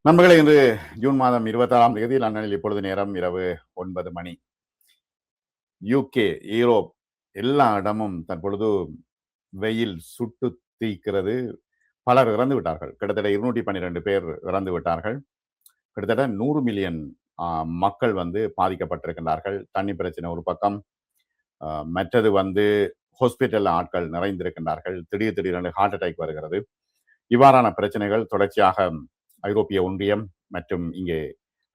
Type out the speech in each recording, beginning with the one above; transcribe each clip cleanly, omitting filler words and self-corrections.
நண்பர்களே, இன்று ஜூன் மாதம் 26ஆம் தேதி லண்டனில் இப்பொழுது நேரம் இரவு 9 மணி. யூகே, யூரோப் எல்லா இடமும் தற்பொழுது வெயில் சுட்டு தீக்கிறது. பலர் இறந்து விட்டார்கள். கிட்டத்தட்ட 212 பேர் இறந்து விட்டார்கள். கிட்டத்தட்ட 100 மில்லியன் மக்கள் பாதிக்கப்பட்டிருக்கின்றார்கள். தண்ணி பிரச்சனை ஒரு பக்கம், மற்றது ஹாஸ்பிட்டல் ஆட்கள் நிறைந்திருக்கின்றார்கள். திடீரென்று ஹார்ட் அட்டாக் வருகிறது. இவ்வாறான பிரச்சனைகள் தொடர்ச்சியாக ஐரோப்பிய ஒன்றியம் மற்றும் இங்கே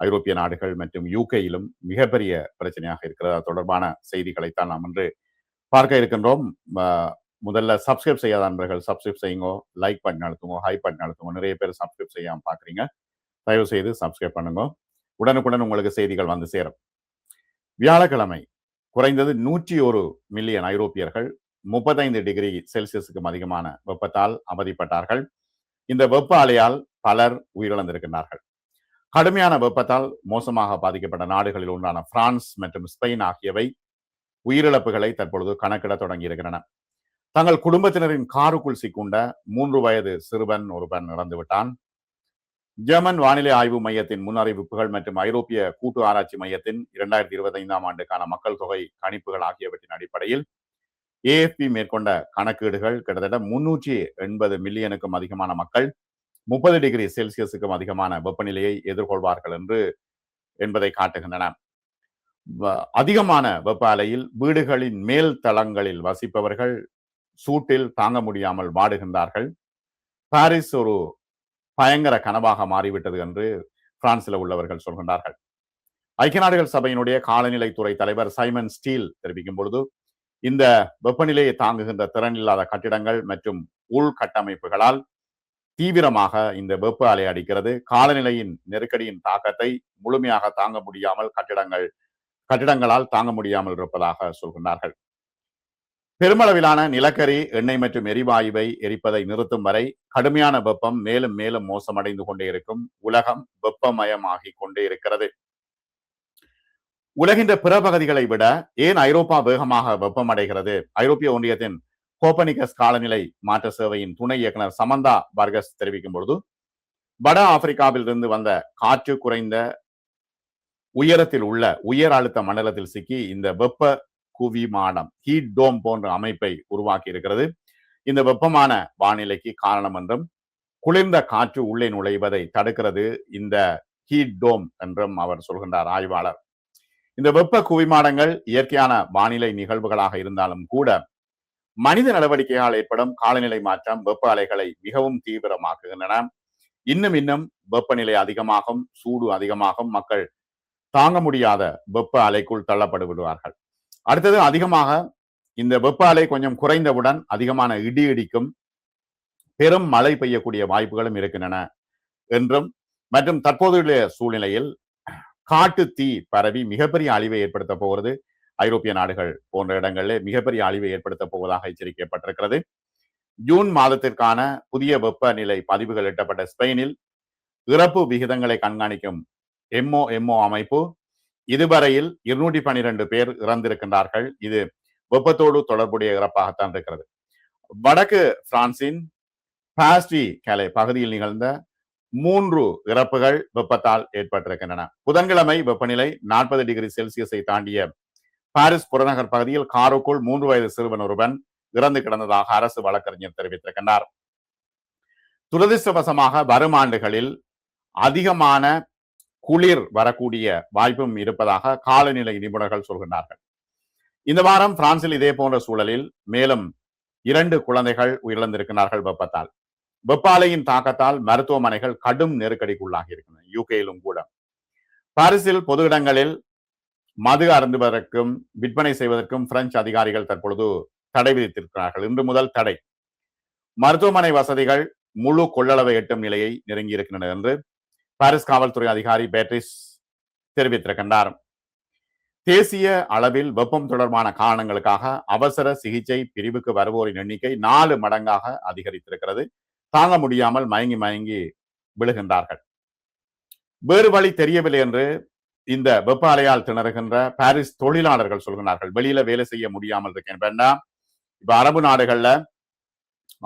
ஐரோப்பிய நாடுகள் மற்றும் யூகேயிலும் மிகப்பெரிய பிரச்சனையாக இருக்கிறது. அது தொடர்பான செய்திகளைத்தான் நாம் இன்று பார்க்க இருக்கின்றோம். முதல்ல சப்ஸ்கிரைப் செய்யாத நண்பர்கள் சப்ஸ்கிரைப் செய்யுங்க, லைக் பட்டன் அழுத்துங்க, ஹை பட்டன் அழுத்துங்க. நிறைய பேர் சப்ஸ்கிரைப் செய்யாமல் பார்க்குறீங்க. தயவு செய்து சப்ஸ்கிரைப் பண்ணுங்க. உடனுக்குடன் உங்களுக்கு செய்திகள் வந்து சேரும். வியாழக்கிழமை குறைந்தது 101 மில்லியன் ஐரோப்பியர்கள் 35 டிகிரி செல்சியஸுக்கும் அதிகமான வெப்பத்தால் அவதிப்பட்டார்கள். இந்த வெப்ப அலையால் பலர் உயிரிழந்திருக்கின்றார்கள். கடுமையான வெப்பத்தால் மோசமாக பாதிக்கப்பட்ட நாடுகளில் ஒன்றான பிரான்ஸ் மற்றும் ஸ்பெயின் ஆகியவை உயிரிழப்புகளை தற்பொழுது கணக்கிட தொடங்கியிருக்கின்றன. தங்கள் குடும்பத்தினரின் காருக்குள் சிக்குண்ட 3 வயது சிறுவன் ஒருவன் இறந்துவிட்டான். ஜெர்மன் வானிலை ஆய்வு மையத்தின் முன்னறிவிப்புகள் மற்றும் ஐரோப்பிய கூட்டு ஆராய்ச்சி மையத்தின் 2025ஆம் ஆண்டுக்கான மக்கள் தொகை கணிப்புகள் ஆகியவற்றின் அடிப்படையில் ஏஎஃப்பி மேற்கொண்ட கணக்கீடுகள் கிட்டத்தட்ட 380 மில்லியனுக்கும் அதிகமான மக்கள் 30 டிகிரி செல்சியஸுக்கும் அதிகமான வெப்பநிலையை எதிர்கொள்வார்கள் என்பதை காட்டுகின்றன. அதிகமான வெப்ப அலையில் வீடுகளின் மேல் தளங்களில் வசிப்பவர்கள் சூட்டில் தாங்க முடியாமல் வாடுகின்றார்கள். பாரிஸ் ஒரு பயங்கர கனவாக மாறிவிட்டது என்று பிரான்சில் உள்ளவர்கள் சொல்கின்றார்கள். ஐக்கிய நாடுகள் சபையினுடைய காலநிலை துறை தலைவர் சைமன் ஸ்டீல் தெரிவிக்கும் பொழுது, இந்த வெப்பநிலையை தாங்குகின்ற திறன் இல்லாத கட்டிடங்கள் மற்றும் உள்கட்டமைப்புகளால் தீவிரமாக இந்த வெப்ப அலை அடிக்கிறது. காலநிலையின் நெருக்கடியின் தாக்கத்தை முழுமையாக தாங்க முடியாமல் கட்டிடங்களால் தாங்க முடியாமல் இருப்பதாக சொல்கின்றார்கள். பெருமளவிலான நிலக்கரி, எண்ணெய் மற்றும் எரிவாயுவை எரிப்பதை நிறுத்தும் வரை கடுமையான வெப்பம் மேலும் மேலும் மோசமடைந்து கொண்டே இருக்கும். உலகம் வெப்பமயமாகிக் கொண்டே இருக்கிறது. உலகின் பிற பகுதிகளை விட ஏன் ஐரோப்பா வேகமாக வெப்பமடைகிறது? ஐரோப்பிய ஒன்றியத்தின் கோப்பனிகஸ் காலநிலை மாற்ற சேவையின் துணை இயக்குனர் சமந்தா பர்கஸ் தெரிவிக்கும் பொழுது, வட ஆப்பிரிக்காவில் இருந்து வந்த காற்று குறைந்த உயரத்தில் உள்ள உயர் அழுத்த மண்டலத்தில் சிக்கி இந்த வெப்ப குவிமாடம் ஹீட் டோம் போன்ற அமைப்பை உருவாக்கி இருக்கிறது. இந்த வெப்பமான வானிலைக்கு காரணம் என்றும் குளிர்ந்த காற்று உள்ளே நுழைவதை தடுக்கிறது இந்த ஹீட் டோம் என்றும் அவர் சொல்கின்றார் ஆய்வாளர். இந்த வெப்ப குவிமாடங்கள் இயற்கையான வானிலை நிகழ்வுகளாக இருந்தாலும் கூட மனித நடவடிக்கையால் ஏற்படும் காலநிலை மாற்றம் வெப்ப அலைகளை மிகவும் தீவிரமாக்குகின்றன. இன்னும் வெப்பநிலை அதிகமாகும், சூடு அதிகமாகும், மக்கள் தாங்க முடியாத வெப்ப அலைக்குள் தள்ளப்படுவார்கள். அடுத்தது, அதிகமாக இந்த வெப்ப அலை கொஞ்சம் குறைந்தவுடன் அதிகமான இடி இடிக்கும், பெரும் மழை பெய்யக்கூடிய வாய்ப்புகளும் இருக்கின்றன என்றும், மற்றும் தற்போதைய சூழ்நிலையில் காட்டு தீ பரவி மிகப்பெரிய அழிவை ஏற்படுத்த போகிறது. ஐரோப்பிய நாடுகள் போன்ற இடங்களில் மிகப்பெரிய அழிவை ஏற்படுத்த போவதாக எச்சரிக்கப்பட்டிருக்கிறது. ஜூன் மாதத்திற்கான புதிய வெப்பநிலை பதிவுகள் எட்டப்பட்ட ஸ்பெயினில் இறப்பு விகிதங்களை கண்காணிக்கும் எம்ஓ அமைப்பு இதுவரையில் 212 பேர் இறந்திருக்கின்றார்கள். இது வெப்பத்தோடு தொடர்புடைய இறப்பாகத்தான் இருக்கிறது. வடக்கு பிரான்சின் பாஸ்டி கேலே பகுதியில் நிகழ்ந்த 3 இறப்புகள் வெப்பத்தால் ஏற்பட்டிருக்கின்றன. புதன்கிழமை வெப்பநிலை 40 டிகிரி செல்சியஸை தாண்டிய பாரிஸ் புறநகர் பகுதியில் காருக்குள் 3 வயது சிறுவன் ஒருவன் இறந்து கிடந்ததாக அரசு வழக்கறிஞர் தெரிவித்திருக்கின்றார். துரதிருஷ்டவசமாக வரும் ஆண்டுகளில் அதிகமான குளிர் வரக்கூடிய வாய்ப்பும் இருப்பதாக காலநிலை நிபுணர்கள் சொல்கின்றார்கள். இந்த வாரம் பிரான்சில் இதே போன்ற சூழலில் மேலும் 2 குழந்தைகள் உயிரிழந்திருக்கிறார்கள் வெப்பத்தால். வெப்ப அலையின் தாக்கத்தால் மருத்துவமனைகள் கடும் நெருக்கடிக்குள்ளாகி இருக்கின்றன. யூகேயிலும் கூட பாரிஸில் பொது இடங்களில் மது அருந்துவதற்கும் விற்பனை செய்வதற்கும் பிரெஞ்சு அதிகாரிகள் தற்பொழுது தடை விதித்திருக்கிறார்கள். இன்று முதல் தடை. மருத்துவமனை வசதிகள் முழு கொள்ளளவை எட்டும் நிலையை நெருங்கி இருக்கின்றன என்று பாரிஸ் காவல்துறை அதிகாரி பேட்ரிஸ் தெரிவித்திருக்கின்றார். தேசிய அளவில் வெப்பம் தொடர்பான காரணங்களுக்காக அவசர சிகிச்சை பிரிவுக்கு வருவோரின் எண்ணிக்கை 4 மடங்காக அதிகரித்திருக்கிறது. தாங்க முடியாமல் மயங்கி விழுகின்றார்கள். வேறு வழி தெரியவில்லை என்று இந்த வெப்ப அலையால் திணறுகின்ற பாரிஸ் தொழிலாளர்கள் சொல்கிறார்கள். வெளியில வேலை செய்ய முடியாமல் இருக்கேன். இப்ப அரபு நாடுகள்ல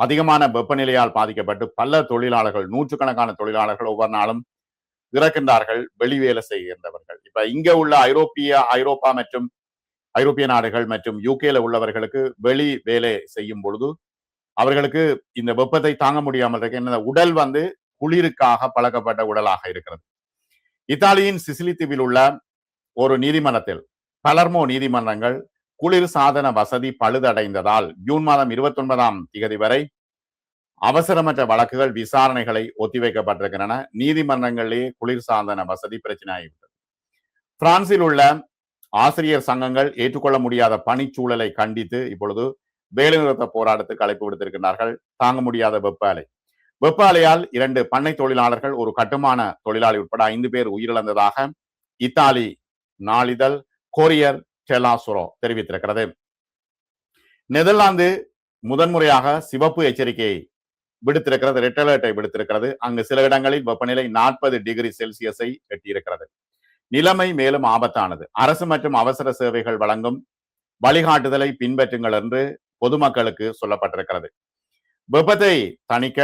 அதிகமான வெப்பநிலையால் பாதிக்கப்பட்டு பல தொழிலாளர்கள், நூற்றுக்கணக்கான தொழிலாளர்கள் ஒவ்வொரு நாளும் இறக்கின்றார்கள் வெளி வேலை செய்கின்றவர்கள். இப்ப இங்க உள்ள ஐரோப்பா மற்றும் ஐரோப்பிய நாடுகள் மற்றும் யூகேல உள்ளவர்களுக்கு வெளி வேலை செய்யும் பொழுது அவர்களுக்கு இந்த வெப்பத்தை தாங்க முடியாமல் இருக்கு. என்ன உடல் வந்து குளிருக்காக பழக்கப்பட்ட உடலாக இருக்கிறது. இத்தாலியின் சிசிலி தீவில் உள்ள ஒரு நீதிமன்றத்தில் பலர்மோ நீதிமன்றங்கள் குளிர் சாதன வசதி பழுதடைந்ததால் ஜூன் மாதம் 29ஆம் தேதி வரை அவசரமற்ற வழக்குகள் விசாரணைகளை ஒத்திவைக்கப்பட்டிருக்கின்றன. நீதிமன்றங்களிலே குளிர் சாதன வசதி பிரச்சனை ஆகிவிட்டது. பிரான்சில் உள்ள ஆசிரியர் சங்கங்கள் ஏற்றுக்கொள்ள முடியாத பணிச்சூழலை கண்டித்து இப்பொழுது வேலைநிறுத்த போராட்டத்துக்கு அழைப்பு விடுத்திருக்கிறார்கள். தாங்க முடியாத வெப்ப அலை. வெப்ப அலையால் 2 பண்ணை தொழிலாளர்கள், ஒரு கட்டுமான தொழிலாளி உட்பட 5 பேர் உயிரிழந்ததாக இத்தாலி நாளிதழ் கோரியர் டெலாசுரோ தெரிவித்திருக்கிறது. நெதர்லாந்து முதன்முறையாக சிவப்பு எச்சரிக்கையை விடுத்திருக்கிறது, ரெட் அலர்ட்டை விடுத்திருக்கிறது. அங்கு சில இடங்களில் வெப்பநிலை 40 டிகிரி செல்சியஸை எட்டியிருக்கிறது. நிலைமை மேலும் ஆபத்தானது. அரசு மற்றும் அவசர சேவைகள் வழங்கும் வழிகாட்டுதலை பின்பற்றுங்கள் என்று பொதுமக்களுக்கு சொல்லப்பட்டிருக்கிறது. வெப்பத்தை தணிக்க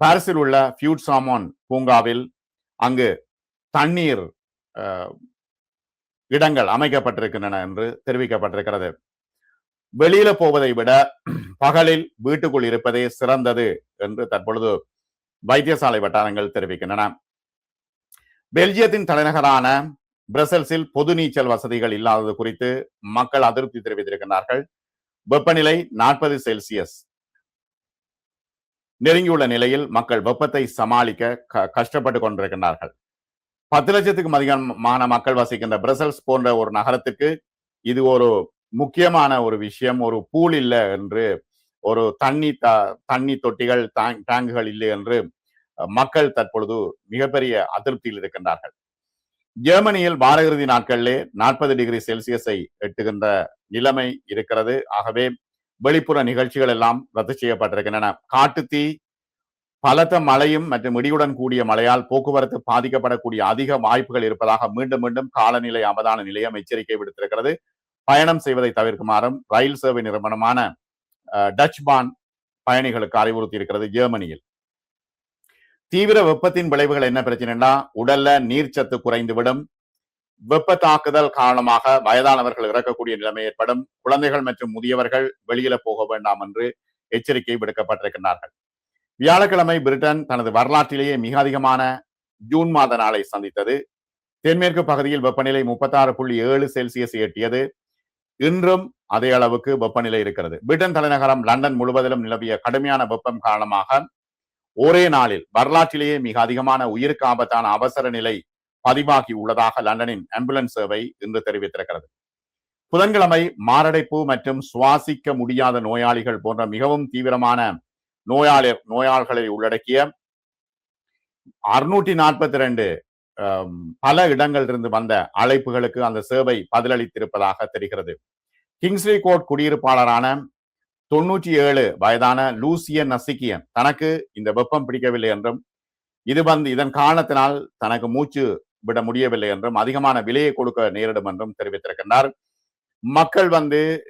பாரிஸில் உள்ள ஃபியூட் சாமோன் பூங்காவில் அங்கு தண்ணீர் இடங்கள் அமைக்கப்பட்டிருக்கின்றன என்று தெரிவிக்கப்பட்டிருக்கிறது. வெளியில போவதை விட பகலில் வீட்டுக்குள் இருப்பதே சிறந்தது என்று தற்பொழுது வைத்தியசாலை வட்டாரங்கள் தெரிவிக்கின்றன. பெல்ஜியத்தின் தலைநகரான பிரசல்ஸில் பொது நீச்சல் வசதிகள் இல்லாதது குறித்து மக்கள் அதிருப்தி தெரிவித்திருக்கிறார்கள். வெப்பநிலை 40 செல்சியஸ் நெருங்கியுள்ள நிலையில் மக்கள் வெப்பத்தை சமாளிக்க கஷ்டப்பட்டு கொண்டிருக்கிறார்கள். 10 லட்சத்துக்கும் அதிகமான மக்கள் வசிக்கின்ற பிரசல்ஸ் போன்ற ஒரு நகரத்துக்கு இது ஒரு முக்கியமான ஒரு விஷயம். ஒரு பூல் இல்லை என்று, ஒரு தண்ணி தொட்டிகள் டேங்குகள் இல்லை என்று மக்கள் தற்பொழுது மிகப்பெரிய அதிருப்தியில் இருக்கின்றார்கள். ஜெர்மனியில் வார இறுதி நாட்களிலே 40 டிகிரி செல்சியஸை எட்டுகின்ற நிலைமை இருக்கிறது. ஆகவே வெளிப்புற நிகழ்ச்சிகள் எல்லாம் ரத்து செய்யப்பட்டிருக்கின்றன. காட்டுத்தீ, பலத்த மழையும் மற்றும் இடியுடன் கூடிய மழையால் போக்குவரத்து பாதிக்கப்படக்கூடிய அதிக வாய்ப்புகள் இருப்பதாக மீண்டும் மீண்டும் காலநிலை அவதான நிலையம் எச்சரிக்கை விடுத்திருக்கிறது. பயணம் செய்வதை தவிர்க்குமாறும் ரயில் சேவை நிறுவனமான டச் பான் பயணிகளுக்கு அறிவுறுத்தி இருக்கிறது. ஜெர்மனியில் தீவிர வெப்பத்தின் விளைவுகள் என்ன பிரச்சனைனா, உடல்ல நீர்ச்சத்து குறைந்துவிடும். வெப்ப தாக்குதல் காரணமாக வயதானவர்கள் இறக்கக்கூடிய நிலைமை ஏற்படும். குழந்தைகள் மற்றும் முதியவர்கள் வெளியில போக வேண்டாம் என்று எச்சரிக்கை விடுக்கப்பட்டிருக்கிறார்கள். வியாழக்கிழமை பிரிட்டன் தனது வரலாற்றிலேயே மிக அதிகமான ஜூன் மாத நாளை சந்தித்தது. தென்மேற்கு பகுதியில் வெப்பநிலை 36.7 செல்சியஸ் எட்டியது. இன்றும் அதே அளவுக்கு வெப்பநிலை இருக்கிறது. பிரிட்டன் தலைநகரம் லண்டன் முழுவதிலும் நிலவிய கடுமையான வெப்பம் காரணமாக ஒரே நாளில் வரலாற்றிலேயே மிக அதிகமான உயிருக்கு ஆபத்தான அவசர நிலை பதிவாகி உள்ளதாக லண்டனின் ஆம்புலன்ஸ் சேவை இன்று தெரிவித்திருக்கிறது. புதன்கிழமை மாரடைப்பு மற்றும் சுவாசிக்க முடியாத நோயாளிகள் போன்ற மிகவும் தீவிரமான நோயாளிகளை உள்ளடக்கிய 642 பல இடங்களிலிருந்து வந்த அழைப்புகளுக்கு அந்த சேவை பதிலளித்திருப்பதாக தெரிகிறது. கிங்ஸ்லி கோர்ட் குடியிருப்பாளரான 97 வயதான லூசியன் நசிக்கியன் தனக்கு இந்த வெப்பம் பிடிக்கவில்லை என்றும் இதன் காரணத்தினால் தனக்கு மூச்சு விட முடியவில்லை என்றும் அதிகமான விலையை கொடுக்க நேரிடும் என்றும் தெரிவித்திருக்கின்றார். மக்கள்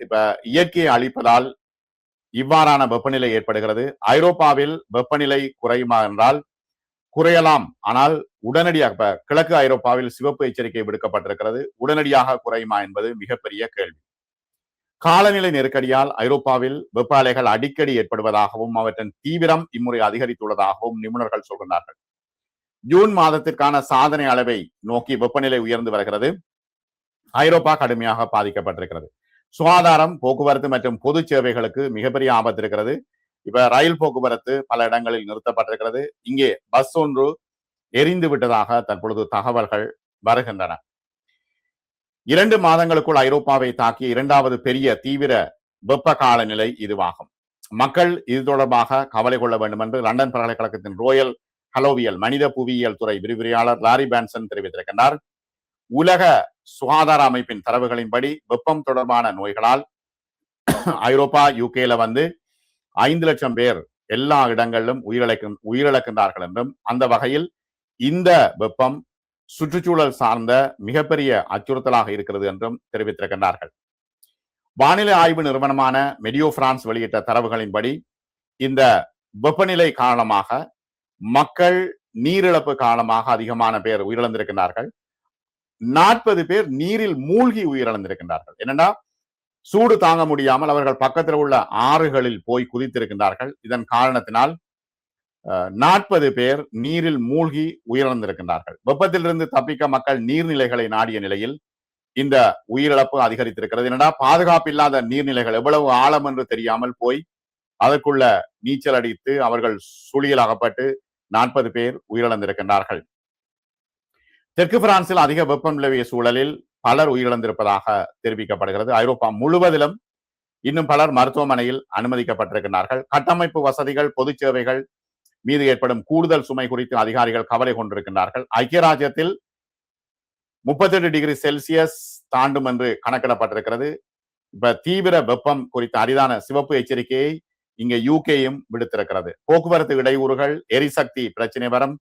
இப்ப இயற்கையை அழிப்பதால் இவ்வாறான வெப்பநிலை ஏற்படுகிறது. ஐரோப்பாவில் வெப்பநிலை குறையுமா என்றால் குறையலாம், ஆனால் உடனடியாக கிழக்கு ஐரோப்பாவில் சிவப்பு எச்சரிக்கை விடுக்கப்பட்டிருக்கிறது. உடனடியாக குறையுமா என்பது மிகப்பெரிய கேள்வி. காலநிலை நெருக்கடியால் ஐரோப்பாவில் வெப்ப அலைகள் அடிக்கடி ஏற்படுவதாகவும் அவற்றின் தீவிரம் இம்முறை அதிகரித்துள்ளதாகவும் நிபுணர்கள் சொல்கிறார்கள். ஜூன் மாதத்திற்கான சாதனை அளவை நோக்கி வெப்பநிலை உயர்ந்து வருகிறது. ஐரோப்பா கடுமையாக பாதிக்கப்பட்டிருக்கிறது. சுகாதாரம், போக்குவரத்து மற்றும் பொது சேவைகளுக்கு மிகப்பெரிய ஆபத்து இருக்கிறது. இப்ப ரயில் போக்குவரத்து பல இடங்களில் நிறுத்தப்பட்டிருக்கிறது. இங்கே பஸ் ஒன்று எரிந்து விட்டதாக தற்பொழுது தகவல்கள் வருகின்றன. 2 மாதங்களுக்குள் ஐரோப்பாவை தாக்கிய 2வது பெரிய தீவிர வெப்ப காலநிலை இதுவாகும். மக்கள் இது தொடர்பாக கவலை கொள்ள வேண்டும் என்று லண்டன் பல்கலைக்கழகத்தின் ரோயல் ஹலோவியல் மனித புவியியல் துறை விரிவுரையாளர் லாரி பான்சன் தெரிவித்திருக்கின்றார். உலக சுகாதார அமைப்பின் தரவுகளின்படி வெப்பம் தொடர்பான நோய்களால் ஐரோப்பா, யூகேல 5 லட்சம் பேர் எல்லா இடங்களிலும் உயிரிழக்கின்றார்கள் என்றும், அந்த வகையில் இந்த வெப்பம் சுற்றுச்சூழல் சார்ந்த மிகப்பெரிய அச்சுறுத்தலாக இருக்கிறது என்றும் தெரிவித்திருக்கின்றார்கள். வானிலை ஆய்வு நிறுவனமான மெடியோ பிரான்ஸ் வெளியிட்ட தரவுகளின்படி இந்த வெப்பநிலை காரணமாக மக்கள் நீரிழப்பு காரணமாக அதிகமான பேர் உயிரிழந்திருக்கிறார்கள். 40 பேர் நீரில் மூழ்கி உயிரிழந்திருக்கின்றார்கள். என்னன்னா சூடு தாங்க முடியாமல் அவர்கள் பக்கத்தில் உள்ள ஆறுகளில் போய் குதித்திருக்கின்றார்கள். இதன் காரணத்தினால் 40 பேர் நீரில் மூழ்கி உயிரிழந்திருக்கின்றார்கள். வெப்பத்திலிருந்து தப்பிக்க மக்கள் நீர்நிலைகளை நாடிய நிலையில் இந்த உயிரிழப்பு அதிகரித்திருக்கிறது. என்னடா பாதுகாப்பு இல்லாத நீர்நிலைகள் எவ்வளவு ஆழம் என்று தெரியாமல் போய் அதற்குள்ள நீச்சல் அடித்து அவர்கள் சுழியில் அகப்பட்டு 40 பேர் உயிரிழந்திருக்கின்றார்கள். தெற்கு பிரான்சில் அதிக வெப்பம் நிலவிய சூழலில் பலர் உயிரிழந்திருப்பதாக தெரிவிக்கப்படுகிறது. ஐரோப்பா முழுவதிலும் இன்னும் பலர் மருத்துவமனையில் அனுமதிக்கப்பட்டிருக்கிறார்கள். கட்டமைப்பு வசதிகள், பொது சேவைகள் மீது ஏற்படும் கூடுதல் சுமை குறித்து அதிகாரிகள் கவலை கொண்டிருக்கின்றார்கள். ஐக்கிய ராஜ்யத்தில் 38 டிகிரி செல்சியஸ் தாண்டும் என்று கணக்கிடப்பட்டிருக்கிறது. இப்ப தீவிர வெப்பம் குறித்த அரிதான சிவப்பு எச்சரிக்கையை இங்க யூகேயும் விடுத்திருக்கிறது. போக்குவரத்து இடையூறுகள், எரிசக்தி பிரச்சனை வரும்,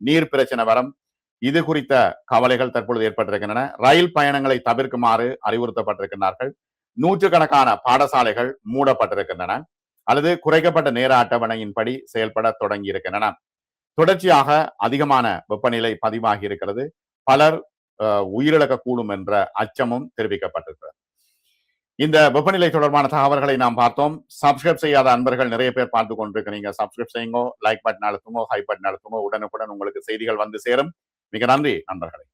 நீர் பிரச்சனை வரும், இது குறித்த கவலைகள் தற்பொழுது ஏற்பட்டிருக்கின்றன. ரயில் பயணங்களை தவிர்க்குமாறு அறிவுறுத்தப்பட்டிருக்கிறார்கள். நூற்றுக்கணக்கான பாடசாலைகள் மூடப்பட்டிருக்கின்றன அல்லது குறைக்கப்பட்ட நேர அட்டவணையின்படி செயல்பட தொடங்கி இருக்கின்றன. தொடர்ச்சியாக அதிகமான வெப்பநிலை பதிவாகி இருக்கிறது. பலர் உயிரிழக்கக்கூடும் என்ற அச்சமும் தெரிவிக்கப்பட்டிருக்கிறது. இந்த வெப்பநிலை தொடர்பான தகவல்களை நாம் பார்த்தோம். சப்ஸ்கிரைப் செய்யாத அன்பர்கள் நிறைய பேர் பார்த்து கொண்டிருக்கிறீங்க. சப்ஸ்கிரைப் செய்யுங்க, லைக் பட்டன் அழுத்துங்க, ஹை பட்டன் அழுத்துங்க. உடனுக்குடன் உங்களுக்கு செய்திகள் வந்து சேரும். மிக நன்றி நண்பர்களே.